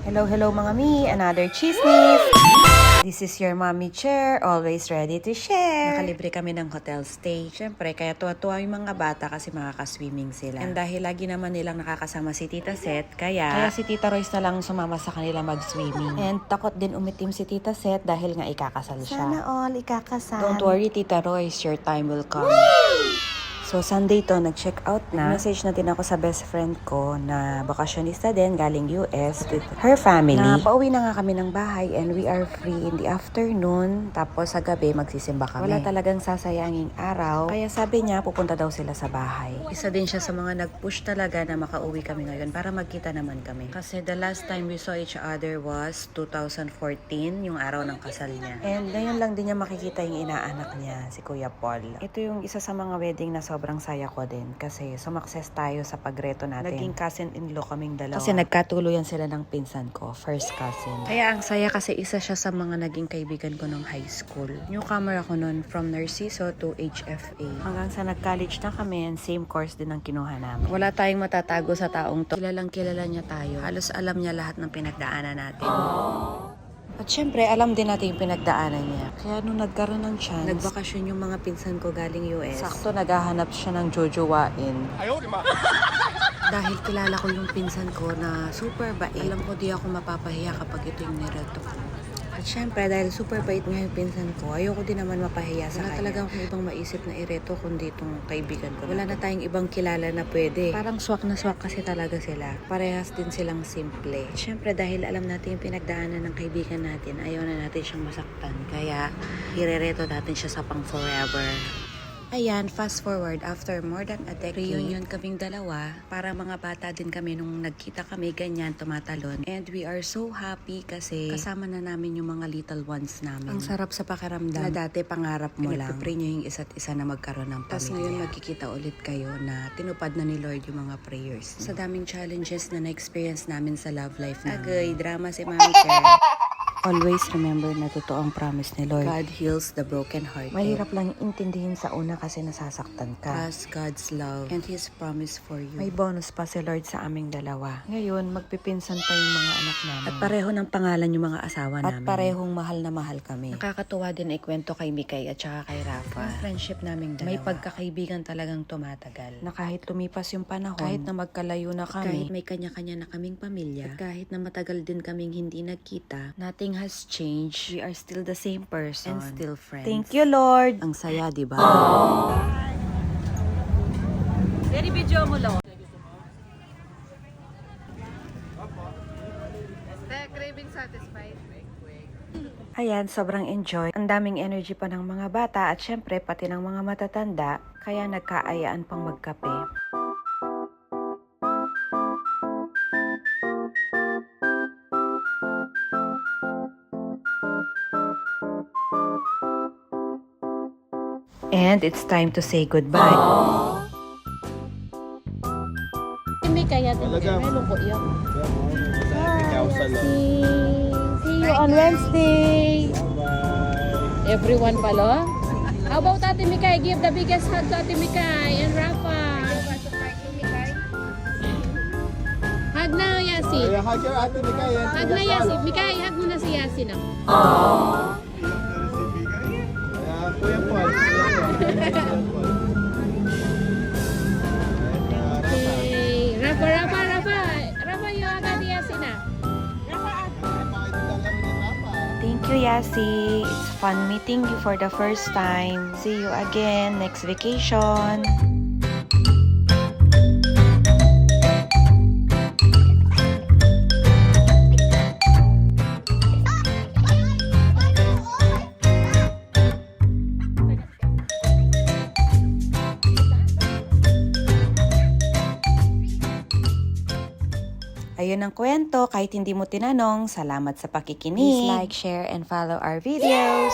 Hello, hello mga mi! Another chismis! This is your mommy chair, always ready to share. Nakalibre kami ng hotel stay. Siyempre, kaya tuwa-tuwa yung mga bata kasi makaka-swimming sila. And dahil lagi naman nilang nakakasama si Tita Seth, kaya si Tita Royce na lang sumama sa kanila mag-swimming. And takot din umitim si Tita Seth dahil nga ikakasal siya. Sana all ikakasal. Don't worry, Tita Royce, your time will come. So, Sunday to, nag-check out na. Message na din ako sa best friend ko na bakasyonista din, galing US with her family. Na pauwi na nga kami ng bahay and we are free in the afternoon. Tapos sa gabi, magsisimba kami. Wala talagang sasayanging araw. Kaya sabi niya, pupunta daw sila sa bahay. Isa din siya sa mga nag-push talaga na makauwi kami ngayon para magkita naman kami. Kasi the last time we saw each other was 2014, yung araw ng kasal niya. And ngayon lang din niya makikita yung inaanak niya, si Kuya Paul. Ito yung isa sa mga wedding na sobrang saya ko din kasi sumakses tayo sa pagreto natin. Naging cousin-in-law kaming dalawa. Kasi nagkatuluyan sila ng pinsan ko, first cousin. Kaya ang saya kasi isa siya sa mga naging kaibigan ko nung high school. Newcomer ako nun from Narciso to HFA. Hanggang sa nag-college na kami and same course din ang kinuha namin. Wala tayong matatago sa taong to. Kilalang kilala niya tayo. Halos alam niya lahat ng pinagdaanan natin. At syempre, alam din natin yung pinagdaanan niya. Kaya nung nagkaroon ng chance, nagbakasyon yung mga pinsan ko galing US. Sakto naghahanap siya ng jojowain. Dahil kilala ko yung pinsan ko na super bait. Alam ko di ako mapapahiya kapag ito yung nireto ko. At syempre, dahil super bait nga yung pinsan ko, ayoko din naman mapahiya sa kanya. Wala talagang ibang maisip na ireto kundi itong kaibigan ko. Wala na tayong ibang kilala na pwede. Parang swak na swak kasi talaga sila. Parehas din silang simple. At syempre, dahil alam natin yung pinagdaanan ng kaibigan natin, ayaw na natin siyang masaktan. Kaya, irereto natin siya sa pang forever. Ayan, fast forward, after more than a decade, reunion kaming dalawa. Para mga bata din kami nung nagkita kami, ganyan, tumatalon. And we are so happy kasi kasama na namin yung mga little ones namin. Ang sarap sa pakiramdam na dati pangarap mo lang. Pinagpipray nyo yung isa't isa na magkaroon ng pamilya. Tapos ngayon magkikita ulit kayo na tinupad na ni Lord yung mga prayers. Sa daming challenges na na-experience namin sa love life namin. Agay, drama si Mami Cher. Always remember na totoo ang promise ni Lord. God heals the broken heart. Mahirap lang intindihin sa una kasi nasasaktan ka. Trust God's love and His promise for you. May bonus pa si Lord sa aming dalawa. Ngayon, magpipinsan pa yung mga anak namin. At pareho ng pangalan yung mga asawa namin. At parehong mahal na mahal kami. Nakakatuwa din ikwento kay Mikay at saka kay Rafa. Ang friendship naming dalawa. May pagkakaibigan talagang tumatagal. Na kahit lumipas yung panahon, kahit na magkalayo na kami, kahit may kanya-kanya na kaming pamilya, at kahit na matagal din kaming hindi nagkita, nothing has changed. We are still the same person and still friends. Thank you, Lord. Ang saya, di ba? Very video mo lang. Craving satisfied. Ayan, sobrang enjoy. Ang daming energy pa ng mga bata at syempre pati ng mga matatanda, kaya nagkaayaan pang magkape. And it's time to say goodbye. May kaya din kayo. May lungkot yun. See you on Wednesday. Everyone pala. How about Ate Mikay? Give the biggest hug to Ate Mikay and Rafa. Hug na, Yasi. Hug your Ate Mikay. Hug na, Yasi. Mikay, hug mo na si Yasi na. Kuya Paul. Okay. Rafa, yung agad Yasi na. Thank you, Yasi. It's fun meeting you for the first time. See you again next vacation. Ayun ang kwento, kahit hindi mo tinanong, salamat sa pakikinig. Please like, share, and follow our videos.